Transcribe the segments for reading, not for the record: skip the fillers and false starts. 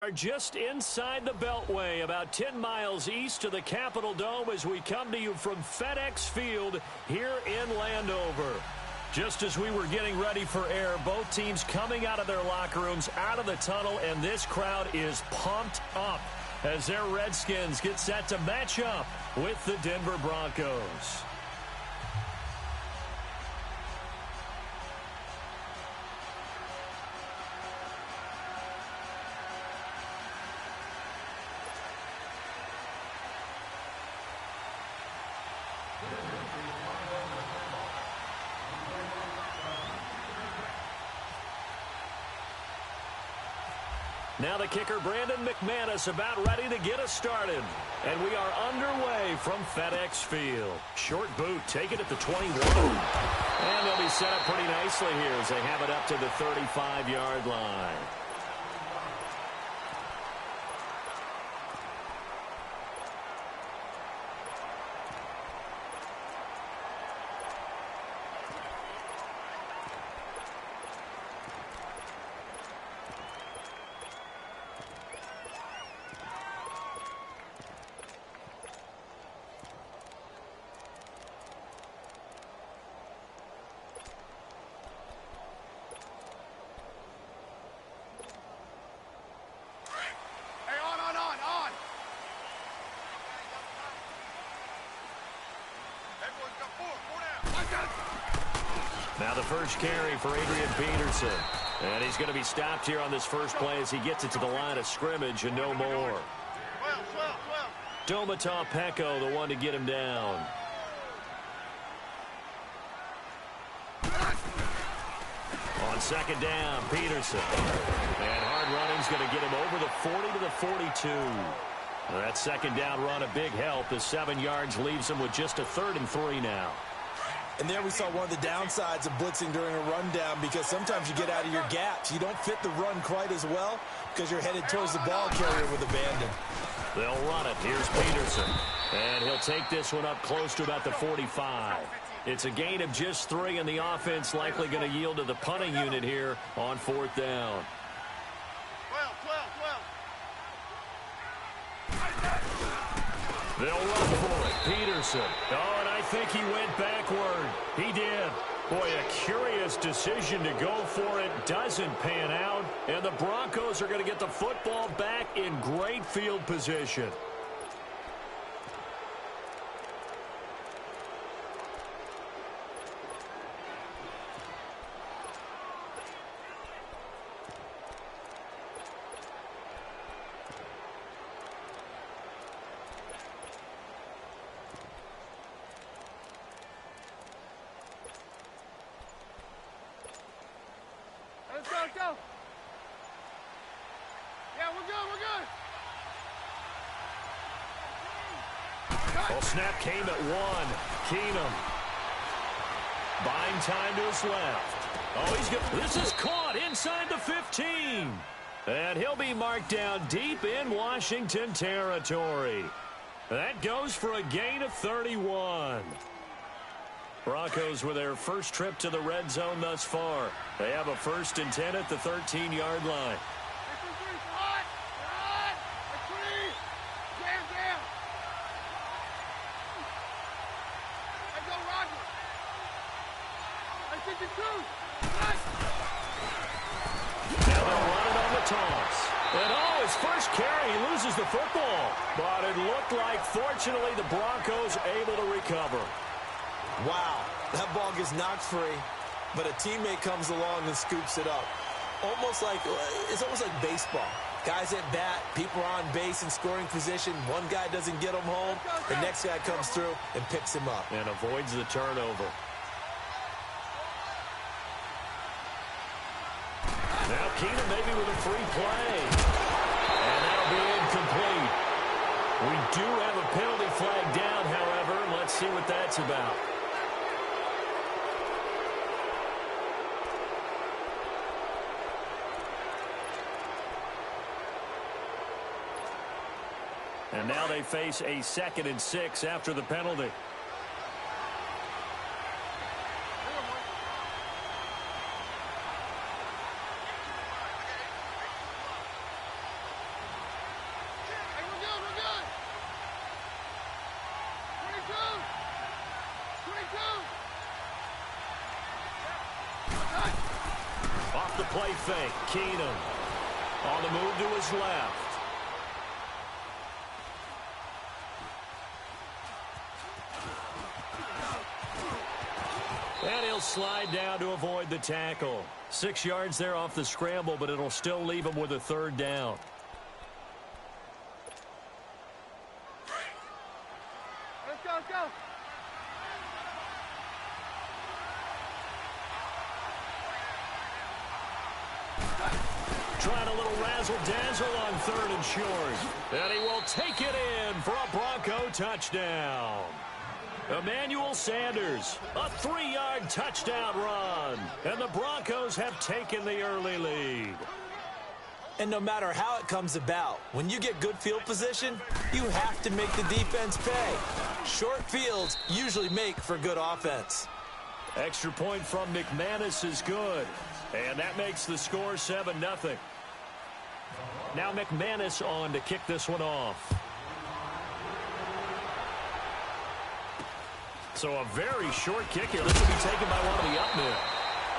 are just inside the Beltway, about 10 miles east of the Capitol Dome as we come to you from FedEx Field here in Landover. Just as we were getting ready for air, both teams coming out of their locker rooms, out of the tunnel, and this crowd is pumped up as their Redskins get set to match up with the Denver Broncos. Now the kicker, Brandon McManus, about ready to get us started. And we are underway from FedEx Field. Short boot, take it at the 21. And they'll be set up pretty nicely here as they have it up to the 35-yard line. Now the first carry for Adrian Peterson. And he's going to be stopped here on this first play as he gets it to the line of scrimmage and no more. Domata Peko, the one to get him down. On second down, Peterson. And hard running's going to get him over the 40 to the 42. That second down run, a big help. The 7 yards leaves him with just a 3rd and 3 now. And there we saw one of the downsides of blitzing during a rundown, because sometimes you get out of your gaps. You don't fit the run quite as well because you're headed towards the ball carrier with abandon. They'll run it. Here's Peterson. And he'll take this one up close to about the 45. It's a gain of just 3, and the offense likely going to yield to the punting unit here on 4th down. They'll run for it. Peterson. Oh, and I think he went backward. He did. Boy, a curious decision to go for it. Doesn't pan out. And the Broncos are going to get the football back in great field position. Let's go. Yeah, we're good. Well, snap came at 1. Keenum. Buying time to his left. Oh, he's good. This is caught inside the 15. And he'll be marked down deep in Washington territory. That goes for a gain of 31. Broncos with their first trip to the red zone thus far. They have a 1st and 10 at the 13-yard line. Now they'll run it on the toss. And oh, his first carry, he loses the football. But it looked like, fortunately, the Broncos able to recover. Wow, that ball gets knocked free, but a teammate comes along and scoops it up. It's almost like baseball. Guys at bat, people are on base in scoring position. One guy doesn't get him home. The next guy comes through and picks him up. And avoids the turnover. Now Keenum maybe with a free play. And that'll be incomplete. We do have a penalty flag down, however. Let's see what that's about. And now they face a 2nd and 6 after the penalty. play fake. Keenum on the move to his left. And he'll slide down to avoid the tackle. 6 yards there off the scramble, but it'll still leave him with a third down. Let's go, let's go. Trying a little razzle-dazzle on 3rd and short. And he will take it in for a Bronco touchdown. Emmanuel Sanders, a 3-yard touchdown run. And the Broncos have taken the early lead. And no matter how it comes about, when you get good field position, you have to make the defense pay. Short fields usually make for good offense. Extra point from McManus is good. And that makes the score 7-0. Now McManus on to kick this one off. So a very short kick here. This will be taken by one of the up men.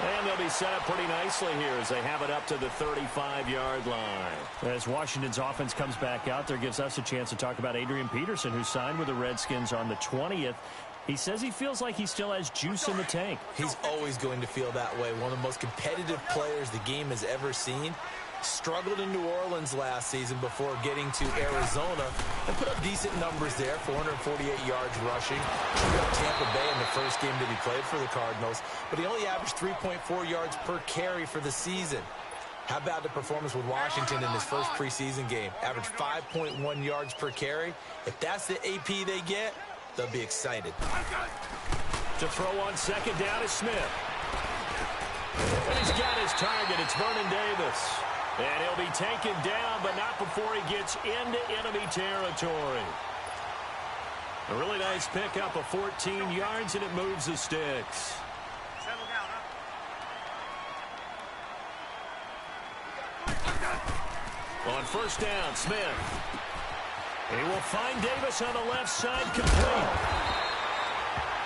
And they'll be set up pretty nicely here as they have it up to the 35-yard line. As Washington's offense comes back out there, gives us a chance to talk about Adrian Peterson, who signed with the Redskins on the 20th. He says he feels like he still has juice in the tank. He's always going to feel that way. One of the most competitive players the game has ever seen. Struggled in New Orleans last season before getting to Arizona and put up decent numbers there, 448 yards rushing. Chewed up Tampa Bay in the first game that he played for the Cardinals, but he only averaged 3.4 yards per carry for the season. How about the performance with Washington in his first preseason game? Averaged 5.1 yards per carry. If that's the AP they get, they'll be excited. To throw on 2nd down is Smith. And he's got his target. It's Vernon Davis. And he'll be taken down, but not before he gets into enemy territory. A really nice pickup of 14 yards, and it moves the sticks. Settle down, huh? On 1st down, Smith. He will find Davis on the left side, complete.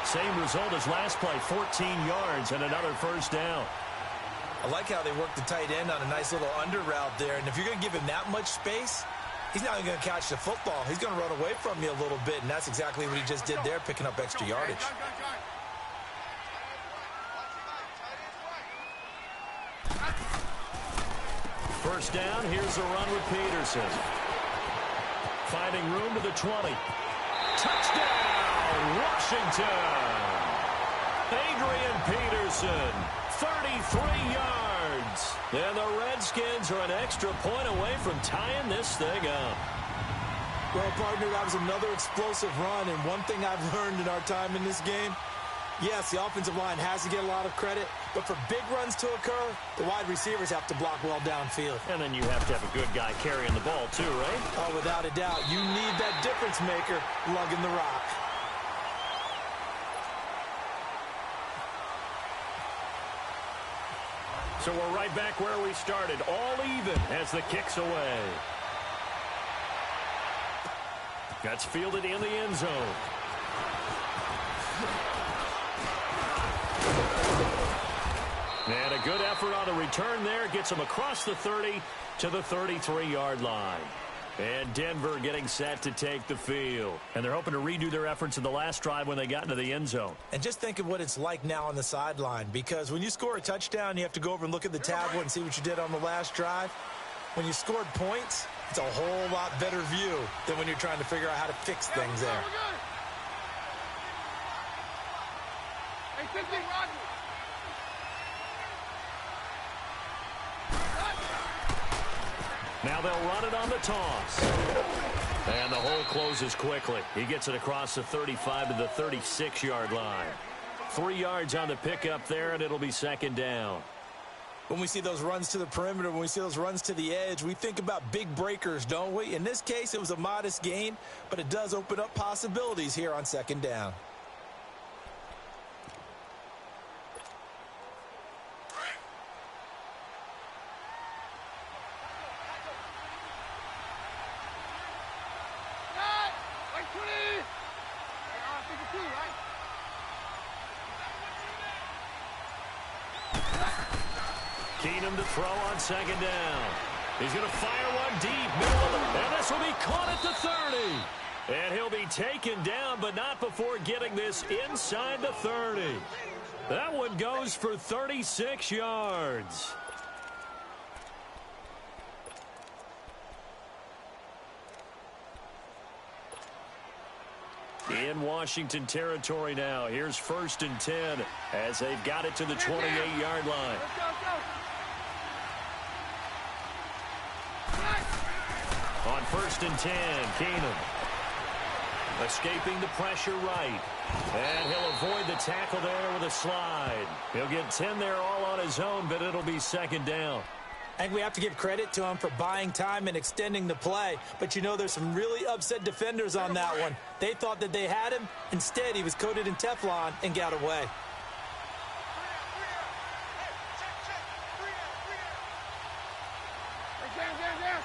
Same result as last play, 14 yards and another 1st down. I like how they work the tight end on a nice little under route there. And if you're going to give him that much space, he's not even going to catch the football. He's going to run away from you a little bit, and that's exactly what he just did there, picking up extra yardage. 1st down, here's a run with Peterson. Finding room to the 20. Touchdown, Washington! Adrian Peterson, 33 yards. And the Redskins are an extra point away from tying this thing up. Well, partner, that was another explosive run, and one thing I've learned in our time in this game, yes, the offensive line has to get a lot of credit, but for big runs to occur, the wide receivers have to block well downfield. And then you have to have a good guy carrying the ball too, right? Oh, without a doubt. You need that difference maker lugging the rock. So we're right back where we started, all even as the kick's away. That's fielded in the end zone. And a good effort on the return there. Gets him across the 30 to the 33-yard line. And Denver getting set to take the field. And they're hoping to redo their efforts in the last drive when they got into the end zone. And just think of what it's like now on the sideline, because when you score a touchdown, you have to go over and look at the tablet and see what you did on the last drive. When you scored points, it's a whole lot better view than when you're trying to figure out how to fix things there. Hey, 50, Roger. Now they'll run it on the toss. And the hole closes quickly. He gets it across the 35 to the 36-yard line. 3 yards on the pickup there, and it'll be 2nd down. When we see those runs to the perimeter, when we see those runs to the edge, we think about big breakers, don't we? In this case, it was a modest gain, but it does open up possibilities here on 2nd down. Keenum to throw on second down. He's going to fire one deep, middle of the, and this will be caught at the 30. And he'll be taken down, but not before getting this inside the 30. That one goes for 36 yards. In Washington territory now. Here's 1st and 10 as they've got it to the 28-yard line. Let's go. On 1st and 10, Keenum escaping the pressure right. And he'll avoid the tackle there with a slide. He'll get 10 there all on his own, but it'll be second down. I think we have to give credit to him for buying time and extending the play. But, you know, there's some really upset defenders on that one. They thought that they had him. Instead, he was coated in Teflon and got away. Down.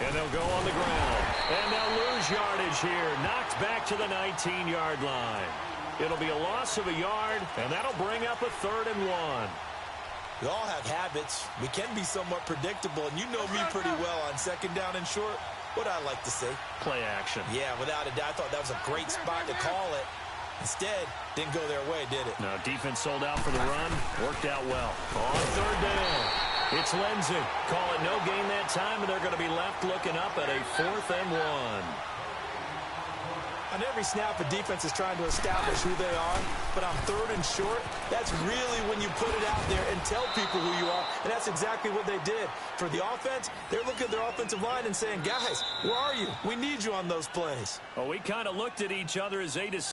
And they'll go on the ground. And they'll lose yardage here. Knocked back to the 19-yard line. It'll be a loss of a yard, and that'll bring up a 3rd and 1. We all have habits. We can be somewhat predictable, and you know me pretty well on second down and short. What I like to say. Play action. Yeah, without a doubt. I thought that was a great spot to call it. Instead, didn't go their way, did it? No, defense sold out for the run. Worked out well. On 3rd down, it's Lindsey. Call it no gain that time, and they're going to be left looking up at a 4th and 1. On every snap, a defense is trying to establish who they are, but on 3rd and short, that's really when you put it out there and tell people who you are, and that's exactly what they did. For the offense, they're looking at their offensive line and saying, guys, where are you? We need you on those plays. Well, we kind of looked at each other as they decided